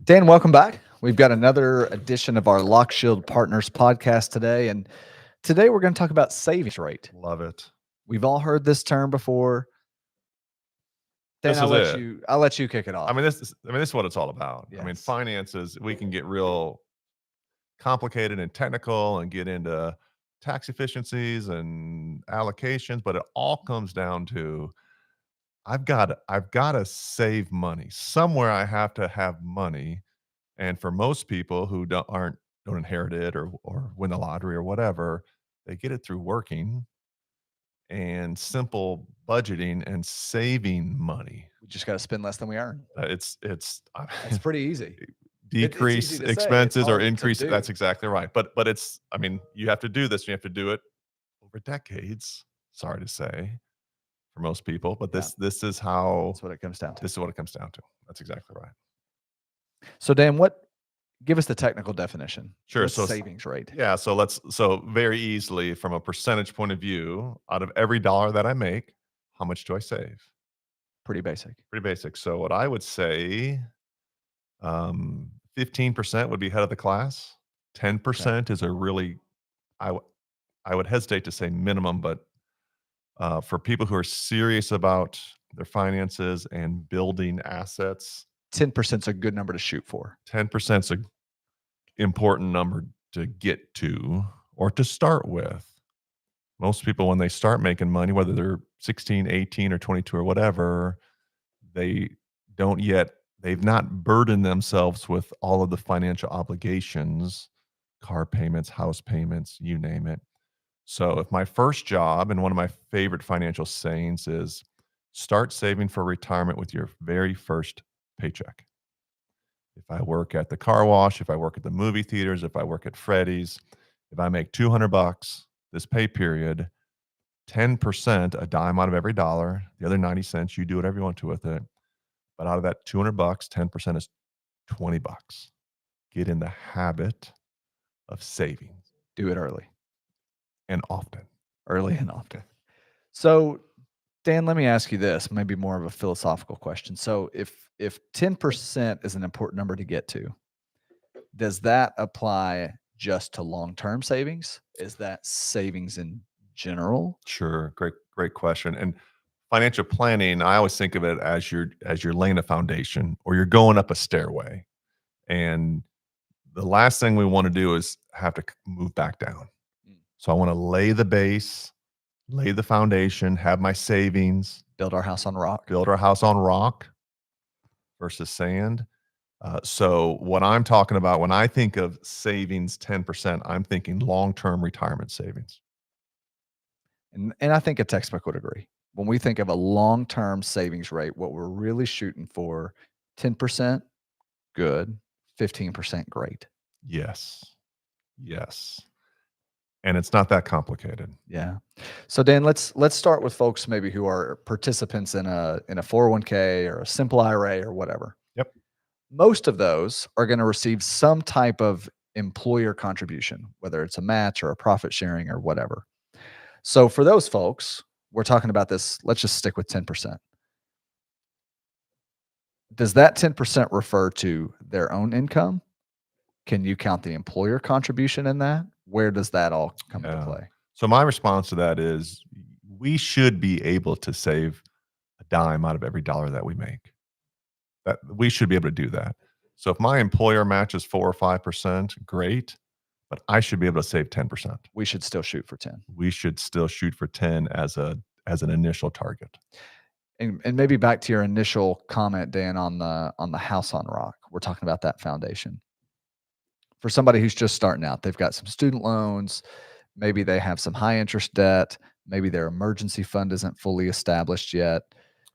Dan, welcome back. We've got another edition of our Lockshield Partners podcast today. And today we're going to talk about savings rate. Love it. We've all heard this term before. Dan, This is it. I'll let you kick it off. This is what it's all about. Yes. Finances, we can get real complicated and technical and get into tax efficiencies and allocations, but it all comes down to I've got to save money. Somewhere I have to have money. And for most people who don't inherit it or win the lottery or whatever, they get it through working and simple budgeting and saving money. We just got to spend less than we earn. It's It's pretty easy. decrease easy to say, it's expenses or hard to increase. do. That's exactly right. But it's, you have to do this. You have to do it over decades. Sorry to say, for most people, but this is how That's what it comes down to. this is what it comes down to. That's exactly right. So, Dan, give us the technical definition. Sure. What's So savings rate. Yeah. So very easily, from a percentage point of view, out of every dollar that I make, how much do I save? Pretty basic. Pretty basic. So what I would say, 15% would be head of the class. 10% is a really, I would hesitate to say minimum, but for people who are serious about their finances and building assets, 10% is a good number to shoot for. 10% is an important number to get to or to start with. Most people, when they start making money, whether they're 16, 18, or 22 or whatever, they've not burdened themselves with all of the financial obligations, car payments, house payments, you name it. So if my first job, and one of my favorite financial sayings is, start saving for retirement with your very first paycheck. If I work at the car wash, if I work at the movie theaters, if I work at Freddy's, if I make $200 this pay period, 10%, a dime out of every dollar, the other 90 cents, you do whatever you want to with it. But out of that $200, 10% is $20. Get in the habit of saving. Do it early. And often. Early and often. So, Dan, let me ask you this, maybe more of a philosophical question. So if 10% is an important number to get to, does that apply just to long-term savings? Is that savings in general? Sure. Great question. And financial planning, I always think of it as you're laying a foundation or you're going up a stairway. And the last thing we want to do is have to move back down. So I want to lay the base, lay the foundation, have my savings. Build our house on rock. Build our house on rock versus sand. So what I'm talking about when I think of savings 10%, I'm thinking long-term retirement savings. And I think a textbook would agree. When we think of a long-term savings rate, what we're really shooting for, 10%, good, 15%, great. Yes. And it's not that complicated. Yeah. So Dan, let's start with folks maybe who are participants in a 401k or a simple IRA or whatever. Yep. Most of those are going to receive some type of employer contribution, whether it's a match or a profit sharing or whatever. So for those folks, we're talking about this, let's just stick with 10%. Does that 10% refer to their own income? Can you count the employer contribution in that? Where does that all come into play? So my response to that is we should be able to save a dime out of every dollar that we make. That we should be able to do that. So if my employer matches 4 or 5%, great, but I should be able to save 10%. We should still shoot for 10. We should still shoot for 10 as an initial target. And maybe back to your initial comment, Dan, on the house on rock. We're talking about that foundation. For somebody who's just starting out, they've got some student loans, maybe they have some high interest debt, maybe their emergency fund isn't fully established yet.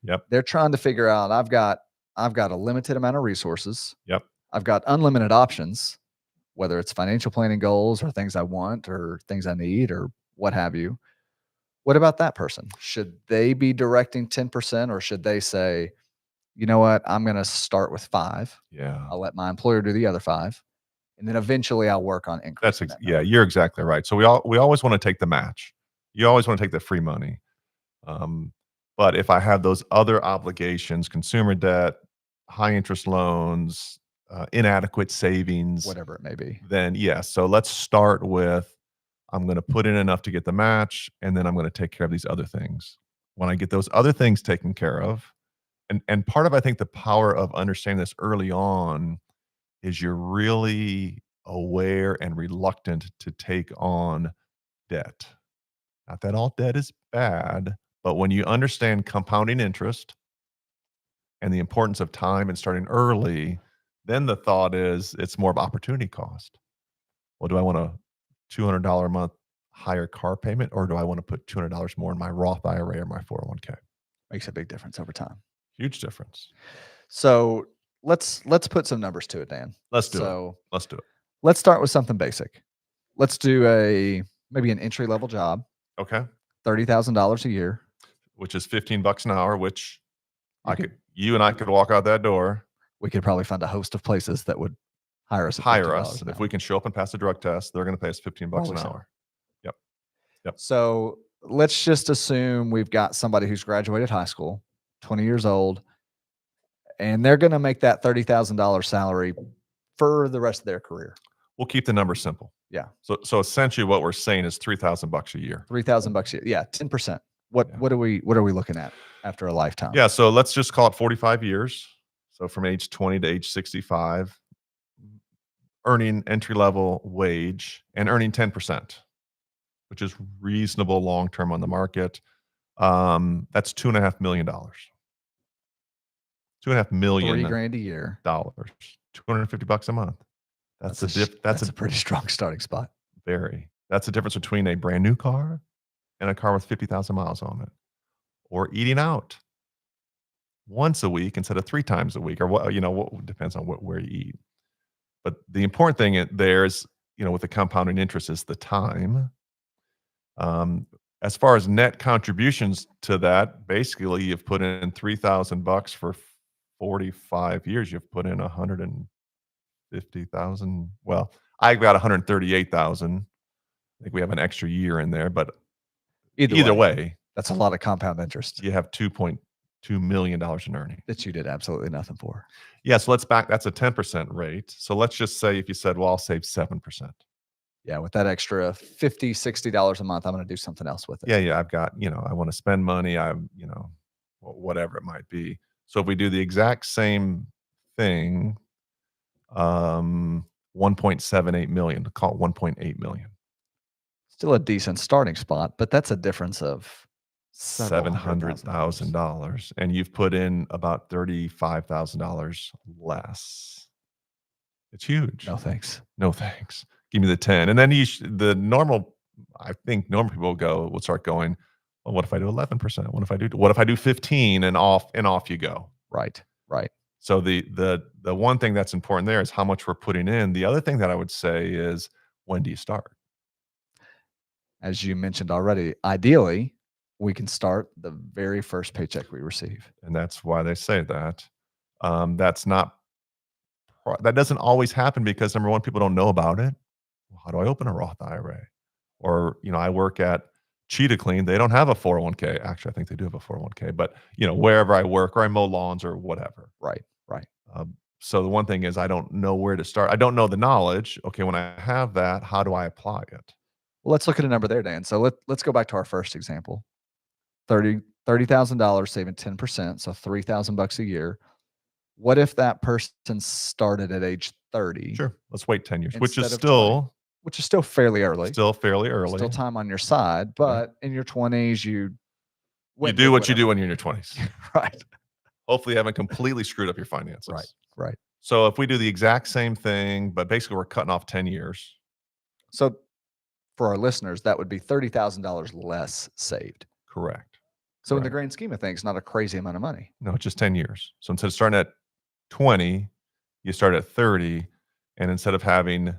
Yep. They're trying to figure out, I've got a limited amount of resources. Yep. I've got unlimited options, whether it's financial planning goals or things I want or things I need or what have you. What about that person? Should they be directing 10% or should they say, you know what, I'm going to start with 5. Yeah. I'll let my employer do the other 5. And then eventually I'll work on increasing that. Yeah, you're exactly right. So we always want to take the match. You always want to take the free money. But if I have those other obligations, consumer debt, high interest loans, inadequate savings, whatever it may be. then yes. So let's start with I'm going to put in enough to get the match, and then I'm going to take care of these other things. When I get those other things taken care of, and part of I think the power of understanding this early on is you're really aware and reluctant to take on debt. Not that all debt is bad, but when you understand compounding interest and the importance of time and starting early, then the thought is it's more of opportunity cost. Well, do I want a $200 a month higher car payment, or do I want to put $200 more in my Roth IRA or my 401k? Makes a big difference over time. Huge difference. So let's put some numbers to it, Dan. Let's do it. So Let's do it. let's start with something basic. Let's do maybe an entry level job, Okay. $30,000 a year. Which is $15 an hour, which You you and I could walk out that door, We could probably find a host of places that would hire us. At hire $15 us. an If hour. we can show up and pass the drug test, they're going to pay us $15 an Probably so. hour. Yep. So let's just assume we've got somebody who's graduated high school, 20 years old, and they're going to make that $30,000 salary for the rest of their career. We'll keep the number simple. Yeah. So essentially what we're saying is $3,000 a year. $3,000 a year. Yeah, 10%. What are we looking at after a lifetime? Yeah, so let's just call it 45 years. So from age 20 to age 65, earning entry level wage and earning 10%, which is reasonable long term on the market. That's $2.5 million. $2.5 million. $3,000 a year. $250 a month. That's a pretty strong starting spot. That's the difference between a brand new car and a car with 50,000 miles on it, or eating out once a week instead of 3 times a week, or what depends on where you eat. But the important thing there is, with the compounding interest is the time. As far as net contributions to that, basically you've put in $3,000 for 45 years. You've put in 150,000. Well, I've got 138,000. I think we have an extra year in there, but either way, that's a lot of compound interest. You have $2.2 million in earnings that you did absolutely nothing for. Yeah, so that's a 10% rate. So let's just say if you said, well, I'll save 7%. Yeah, with that extra $50, $60 a month, I'm going to do something else with it. Yeah, I've got, I want to spend money. Whatever it might be. So if we do the exact same thing, 1.78 million, call it 1.8 million. Still a decent starting spot, but that's a difference of $700,000, and you've put in about $35,000 less. It's huge. No thanks. Give me the 10, and then I think normal people will start going, well, what if I do 11%? What if I do 15, and off you go. Right. So the one thing that's important there is how much we're putting in. The other thing that I would say is, when do you start? As you mentioned already, ideally, we can start the very first paycheck we receive. And that's why they say that. That doesn't always happen because, number one, people don't know about it. Well, how do I open a Roth IRA? Or, I work at Cheetah Clean. They don't have a 401k. Actually, I think they do have a 401k, but, wherever I work, or I mow lawns or whatever. Right. So the one thing is, I don't know where to start. I don't know the knowledge. Okay, when I have that, how do I apply it? Well, let's look at a number there, Dan. So let's go back to our first example. $30,000 saving 10%, so $3,000 a year. What if that person started at age 30? Sure. Let's wait 10 years, which is still fairly early. Still fairly early. Still time on your side, but in your 20s, you do what you do when you're in your 20s. Right. Hopefully you haven't completely screwed up your finances. Right. So if we do the exact same thing, but basically we're cutting off 10 years. So for our listeners, that would be $30,000 less saved. Correct. So in the grand scheme of things, not a crazy amount of money. No, it's just 10 years. So instead of starting at 20, you start at 30, and instead of having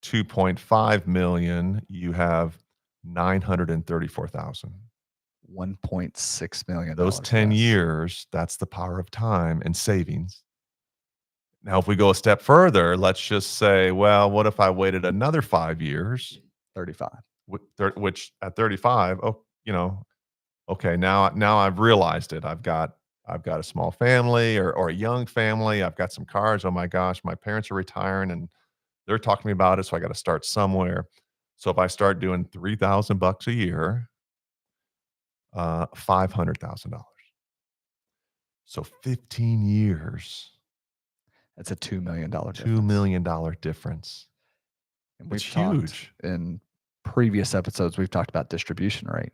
2.5 million, you have 934,000. $1.6 million. Those 10 years, that's the power of time and savings. Now, if we go a step further, let's just say, well, what if I waited another 5 years? 35. Which at 35, okay, now I've realized it. I've got I've got a small family or a young family. I've got some cars. Oh my gosh, my parents are retiring and they're talking to me about it. So I got to start somewhere. So if I start doing $3,000 a year, $500,000. So 15 years, That's a $2 million $2 difference. million difference. And It's we've talked huge. in previous episodes, we've talked about distribution rate.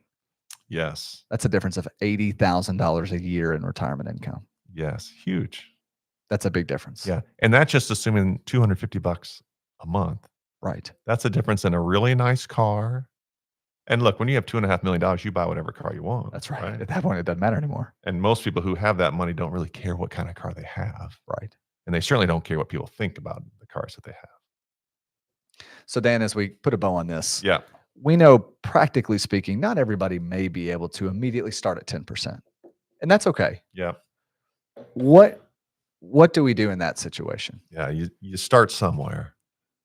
Yes. That's a difference of $80,000 a year in retirement income. Yes. Huge. That's a big difference. Yeah. And that's just assuming $250 a month. Right. That's a difference in a really nice car. And look, when you have $2.5 million, you buy whatever car you want. That's right. At that point, it doesn't matter anymore. And most people who have that money don't really care what kind of car they have. Right. And they certainly don't care what people think about the cars that they have. So, Dan, as we put a bow on this, Yeah. we know, practically speaking, not everybody may be able to immediately start at 10%. And that's okay. Yeah. What do we do in that situation? Yeah. You start somewhere.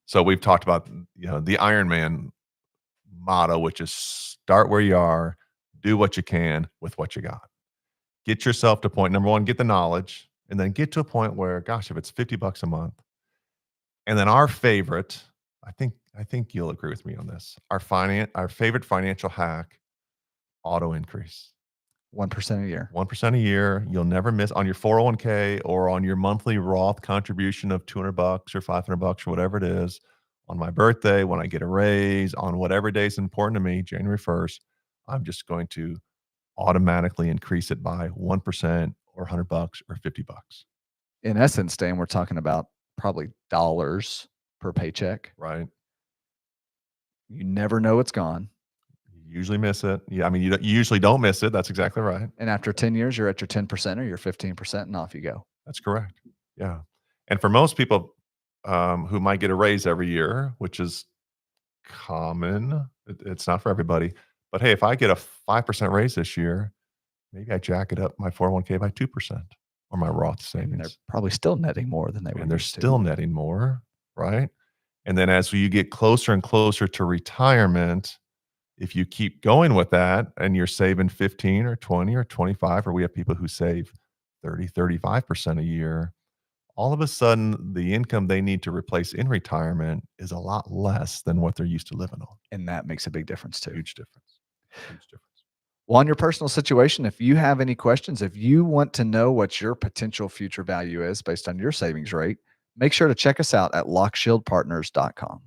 So we've talked about, the Iron Man motto, which is start where you are, do what you can with what you got. Get yourself to point number one, get the knowledge, and then get to a point where, gosh, if it's $50 a month, and then our favorite, I think you'll agree with me on this. Our favorite financial hack, auto increase. 1% a year. 1% a year. You'll never miss on your 401k or on your monthly Roth contribution of $200 or $500 or whatever it is. On my birthday, when I get a raise, on whatever day is important to me, January 1st, I'm just going to automatically increase it by 1% or $100 or $50. In essence, Dan, we're talking about probably dollars per paycheck. Right? You never know it's gone. You usually miss it. Yeah, I mean, you usually don't miss it. That's exactly right. And after 10 years, you're at your 10% or your 15%, and off you go. That's correct. Yeah. And for most people who might get a raise every year, which is common, it's not for everybody. But hey, if I get a 5% raise this year, maybe I jack it up my 401k by 2% or my Roth And they're savings. probably still netting more than they were. And they're used to. still netting more, right? And then as you get closer and closer to retirement, if you keep going with that and you're saving 15 or 20 or 25, or we have people who save 30, 35% a year, all of a sudden the income they need to replace in retirement is a lot less than what they're used to living on. And that makes a big difference too. Huge difference. Huge difference. Well, on your personal situation, if you have any questions, if you want to know what your potential future value is based on your savings rate, make sure to check us out at lockshieldpartners.com.